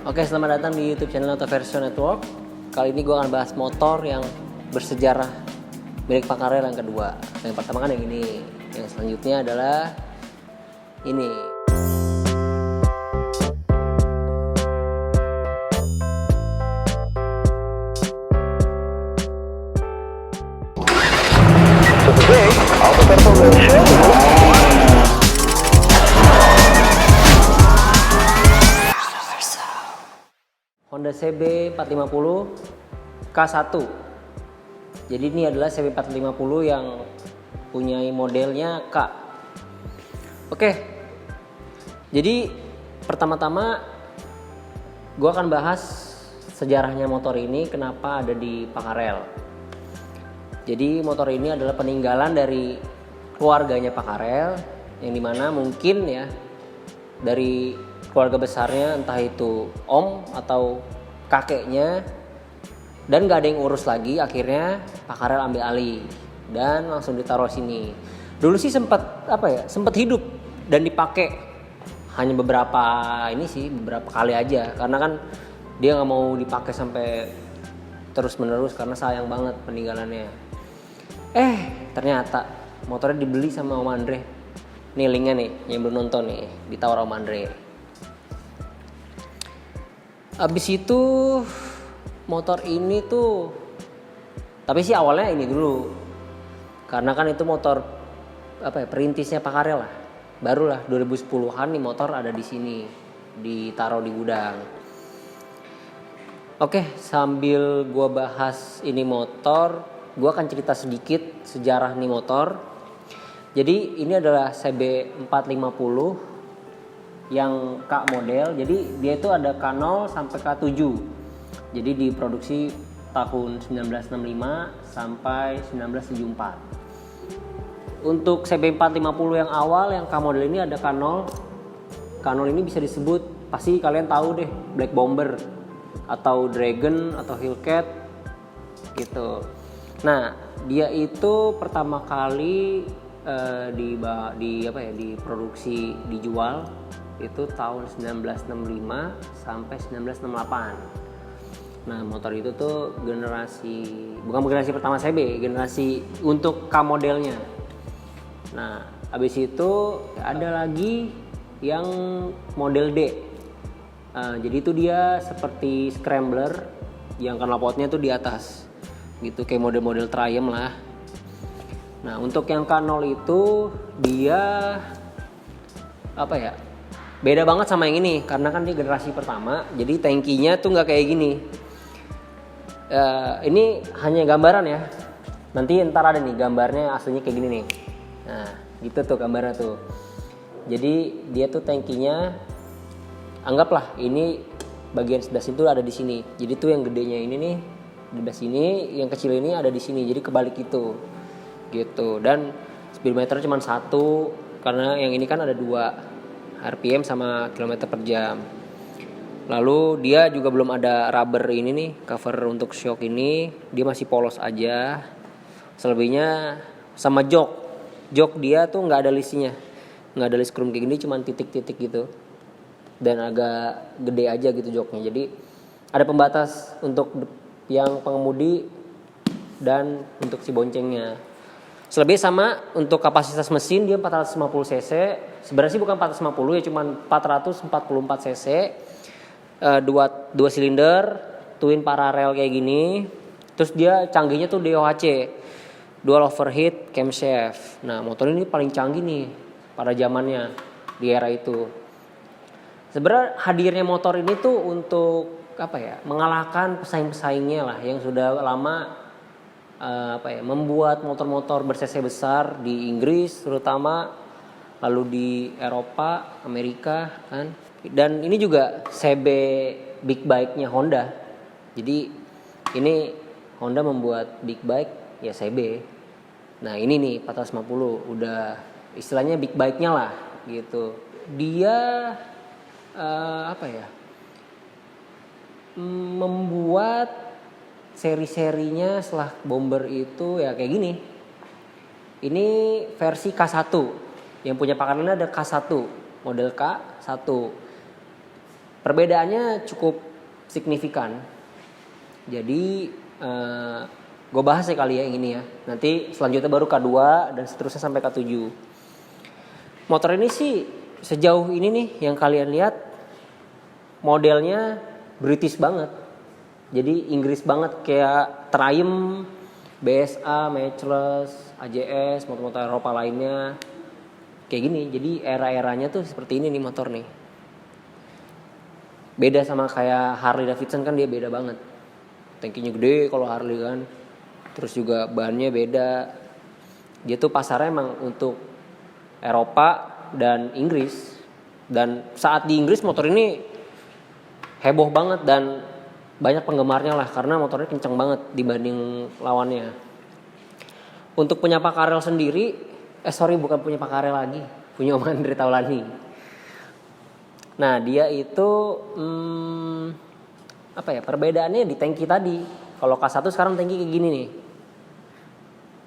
Oke, selamat datang di YouTube channel Autoversion Network. Kali ini gue akan bahas motor yang bersejarah milik Pak Karel yang kedua. Yang pertama kan yang ini, yang selanjutnya adalah ini. Honda CB 450 K1. Jadi ini adalah CB 450 yang punya modelnya K. Oke. Jadi pertama-tama gue akan bahas sejarahnya motor ini, kenapa ada di Pak Karel. Jadi motor ini adalah peninggalan dari keluarganya Pak Karel, yang dimana mungkin ya dari keluarga besarnya, entah itu om atau kakeknya, dan gak ada yang urus lagi. Akhirnya Pak Karel ambil alih dan langsung ditaruh sini. Dulu sih sempat hidup dan dipakai hanya beberapa kali aja, karena kan dia nggak mau dipakai sampai terus menerus karena sayang banget peninggalannya. Ternyata motornya dibeli sama Om Andre. Nih linknya nih, yang belum nonton nih, ditawar Om Andre. Abis itu motor ini tuh, tapi sih awalnya ini dulu, karena kan itu motor perintisnya Pak Karel lah. Barulah 2010-an nih motor ada di sini, ditaruh di gudang. Oke, sambil gua bahas ini motor, gua akan cerita sedikit sejarah nih motor. Jadi ini adalah CB 450 yang K model. Jadi dia itu ada K0 sampai K7. Jadi diproduksi tahun 1965 sampai 1974. Untuk CB 450 yang awal, yang K model ini ada K0. K0 ini bisa disebut, pasti kalian tahu deh, Black Bomber atau Dragon atau Hellcat gitu. Nah, dia itu pertama kali diproduksi, dijual itu tahun 1965 sampai 1968. Nah, motor itu tuh bukan generasi pertama CB, generasi untuk K modelnya. Nah, habis itu ada lagi yang model D. Jadi itu dia seperti scrambler yang knalpotnya tuh di atas gitu, kayak model-model Triumph lah. Nah, untuk yang K0 itu dia beda banget sama yang ini, karena kan dia generasi pertama. Jadi tangkinya tuh nggak kayak gini. Ini hanya gambaran ya. Nanti ntar ada nih gambarnya aslinya kayak gini nih. Nah, gitu tuh gambarnya tuh. Jadi dia tuh tangkinya, anggaplah ini bagian sebelah situ ada di sini. Jadi tuh yang gedenya ini nih di sebelah sini, yang kecil ini ada di sini. Jadi kebalik itu. Gitu. Dan speedometer cuma 1, karena yang ini kan ada 2 RPM sama kilometer per jam. Lalu dia juga belum ada rubber ini nih, cover untuk shock ini, dia masih polos aja. Selebihnya sama jok dia tuh nggak ada listnya, nggak ada list chrome kayak gini, cuma titik-titik gitu, dan agak gede aja gitu joknya. Jadi ada pembatas untuk yang pengemudi dan untuk si boncengnya. Selebihnya sama. Untuk kapasitas mesin dia 450 cc. Sebenarnya sih bukan 450 ya, cuman 444 cc. Dua silinder, twin paralel kayak gini. Terus dia canggihnya tuh DOHC, dual overheat camshaft. Nah, motor ini paling canggih nih pada zamannya di era itu. Sebenarnya hadirnya motor ini tuh untuk mengalahkan pesaing-pesaingnya lah yang sudah lama membuat motor-motor ber-cc besar di Inggris terutama, lalu di Eropa, Amerika kan. Dan ini juga CB big bike-nya Honda. Jadi ini Honda membuat big bike ya CB. Nah, ini nih 450 udah istilahnya big bike-nya lah gitu. Dia membuat seri-serinya setelah Bomber itu ya kayak gini. Ini versi K1. Yang punya Pak Karel ada K1, model K1. Perbedaannya cukup signifikan. Jadi gue bahas ya kali ya yang ini ya. Nanti selanjutnya baru K2 dan seterusnya sampai K7. Motor ini sih sejauh ini nih yang kalian lihat modelnya British banget. Jadi Inggris banget, kayak Triumph, BSA, Matchless, AJS, motor-motor Eropa lainnya. Kayak gini. Jadi era-eranya tuh seperti ini nih motor nih. Beda sama kayak Harley Davidson, kan dia beda banget. Tankinya gede kalau Harley kan. Terus juga bannya beda. Dia tuh pasarnya emang untuk Eropa dan Inggris. Dan saat di Inggris motor ini heboh banget dan banyak penggemarnya lah, karena motornya kenceng banget dibanding lawannya. Untuk punya Pak Karel sendiri, bukan punya Pak Karel lagi, punya Om Andre Taulani. Nah dia itu perbedaannya di tangki tadi. Kalau K1 sekarang tangki kayak gini nih,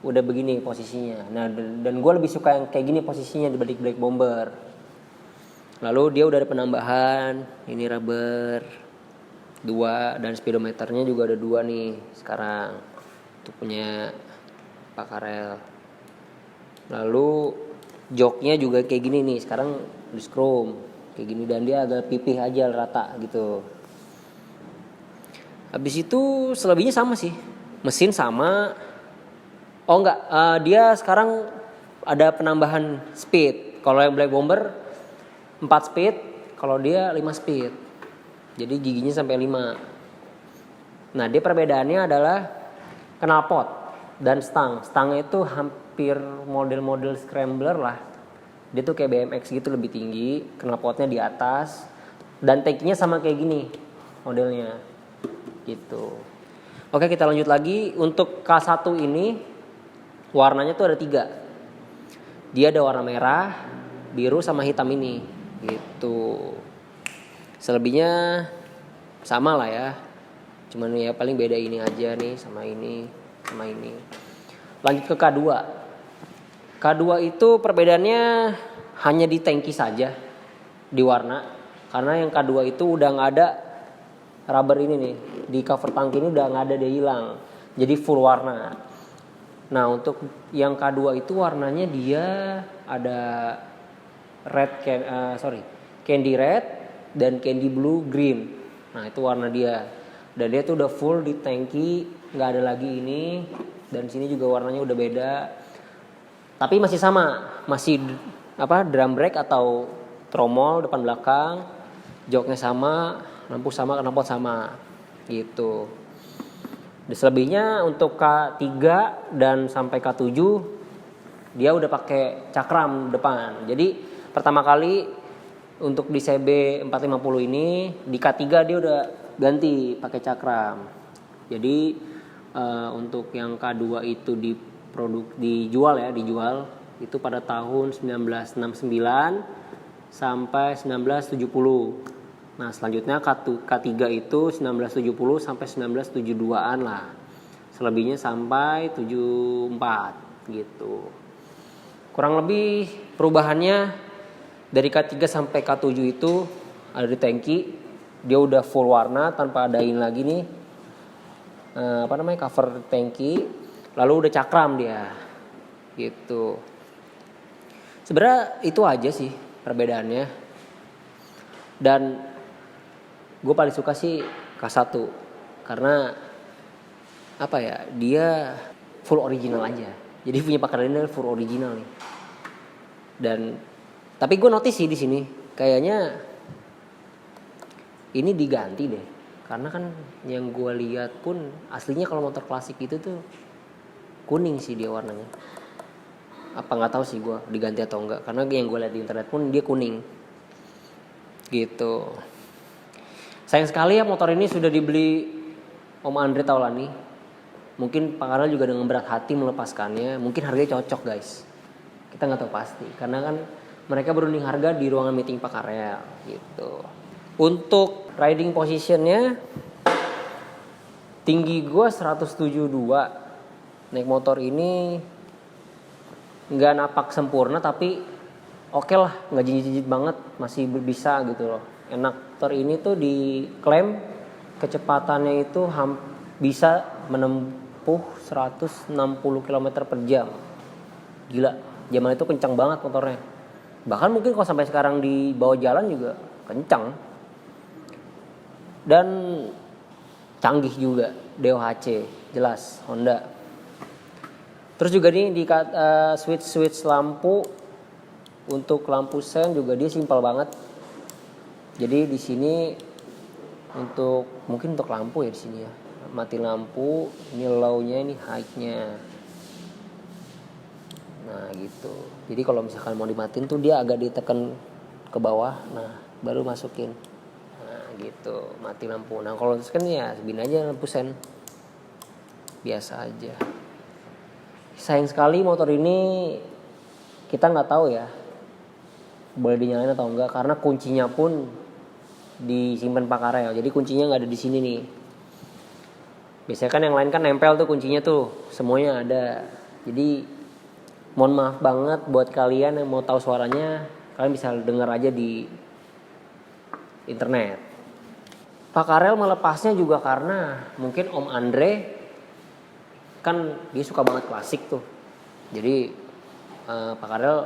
udah begini posisinya. Nah dan gue lebih suka yang kayak gini posisinya dibanding Black Bomber. Lalu dia udah ada penambahan, ini rubber 2 dan speedometernya juga ada 2 nih sekarang untuk punya Pak Karel. Lalu joknya juga kayak gini nih sekarang di chrome kayak gini, dan dia agak pipih aja rata gitu. Habis itu selebihnya sama sih, mesin sama. Dia sekarang ada penambahan speed. Kalau yang Black Bomber 4 speed, kalau dia 5 speed. Jadi giginya sampai 5. Nah, dia perbedaannya adalah knalpot dan stang. Stangnya itu hampir model-model scrambler lah. Dia tuh kayak BMX gitu, lebih tinggi, knalpotnya di atas, dan tankinya sama kayak gini modelnya. Gitu. Oke, kita lanjut lagi. Untuk K1 ini warnanya tuh ada 3. Dia ada warna merah, biru sama hitam ini. Gitu. Selebihnya sama lah ya. Cuman ya paling beda ini aja nih sama ini sama ini. Lanjut ke K2. K2 itu perbedaannya hanya di tangki saja, di warna. Karena yang K2 itu udah nggak ada rubber ini nih, di cover tangki ini udah nggak ada, dia hilang. Jadi full warna. Nah untuk yang K2 itu warnanya dia ada candy red dan candy blue green. Nah itu warna dia. Dan dia tuh udah full di tangki, nggak ada lagi ini. Dan sini juga warnanya udah beda. Tapi masih sama, masih drum brake atau tromol depan belakang, joknya sama, lampu sama, knalpot sama, gitu. Dan selebihnya untuk K3 dan sampai K7 dia udah pakai cakram depan. Jadi pertama kali untuk di CB 450 ini di K3 dia udah ganti pakai cakram. Jadi untuk yang K2 itu dijual itu pada tahun 1969 sampai 1970. Nah, selanjutnya K3 itu 1970 sampai 1972-an lah. Selebihnya sampai 74 gitu. Kurang lebih perubahannya dari K3 sampai K7 itu ada di tangki, dia udah full warna tanpa adain lagi nih cover tangki, lalu udah cakram dia gitu. Sebenarnya itu aja sih perbedaannya. Dan gue paling suka sih K1 karena dia full original aja. Jadi punya pakarnya full original nih. Dan tapi gue notice sih di sini kayaknya ini diganti deh. Karena kan yang gue lihat pun aslinya kalau motor klasik itu tuh kuning sih dia warnanya. Apa nggak tahu sih gue diganti atau enggak, karena yang gue lihat di internet pun dia kuning gitu. Sayang sekali ya motor ini sudah dibeli Om Andre Taulani. Mungkin Pak Karel juga dengan berat hati melepaskannya. Mungkin harganya cocok guys, kita nggak tahu pasti karena kan mereka berunding harga di ruangan meeting Pak Karel gitu. Untuk riding positionnya tinggi gue 172. Naik motor ini nggak napak sempurna tapi oke lah, nggak jijit-jijit banget, masih bisa gitu loh, enak. motor ini tuh diklaim kecepatannya itu bisa menempuh 160 km per jam. Gila, zaman itu kencang banget motornya. Bahkan mungkin kalau sampai sekarang di bawah jalan juga kencang. Dan canggih juga, DOHC, jelas Honda. Terus juga nih di switch lampu untuk lampu sen juga dia simpel banget. Jadi di sini mungkin untuk lampu ya di sini ya. Mati lampu, ini low-nya, ini high-nya. Nah, gitu. Jadi kalau misalkan mau dimatiin tuh dia agak ditekan ke bawah. Nah, baru masukin. Nah, gitu. Mati lampu. Nah, kalau kan ya segini aja lampu sen. Biasa aja. Sayang sekali motor ini kita nggak tahu ya boleh dinyalain atau enggak karena kuncinya pun disimpan Pak Karel. Jadi kuncinya nggak ada di sini nih. Biasanya kan yang lain kan nempel tuh kuncinya tuh, semuanya ada. Jadi mohon maaf banget buat kalian yang mau tahu suaranya, kalian bisa dengar aja di internet. Pak Karel melepasnya juga karena mungkin Om Andre kan dia suka banget klasik tuh. Jadi Pak Karel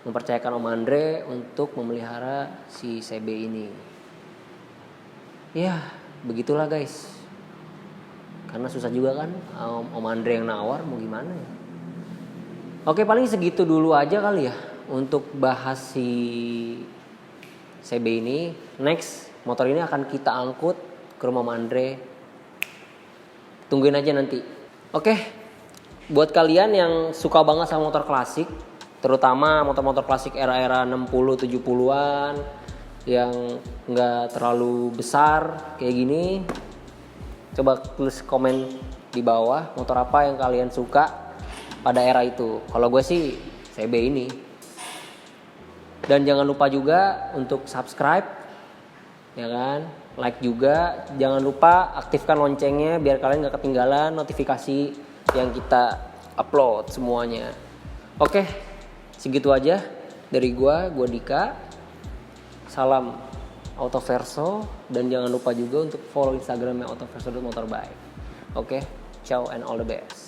mempercayakan Om Andre untuk memelihara si CB ini. Ya, begitulah guys. Karena susah juga kan Om Andre yang nawar, mau gimana ya. Oke, paling segitu dulu aja kali ya untuk bahas si CB ini. Next, motor ini akan kita angkut ke rumah Om Andre. Tungguin aja nanti. Oke, buat kalian yang suka banget sama motor klasik, terutama motor-motor klasik era-era 60-70an yang gak terlalu besar kayak gini, coba tulis komen di bawah motor apa yang kalian suka pada era itu. Kalau gue sih CB ini. Dan jangan lupa juga untuk subscribe, ya kan, like juga. Jangan lupa aktifkan loncengnya biar kalian gak ketinggalan notifikasi yang kita upload semuanya. Oke, segitu aja dari gue Dika. Salam Autoverso dan jangan lupa juga untuk follow Instagramnya autoverso.motorbike. Oke, ciao and all the best.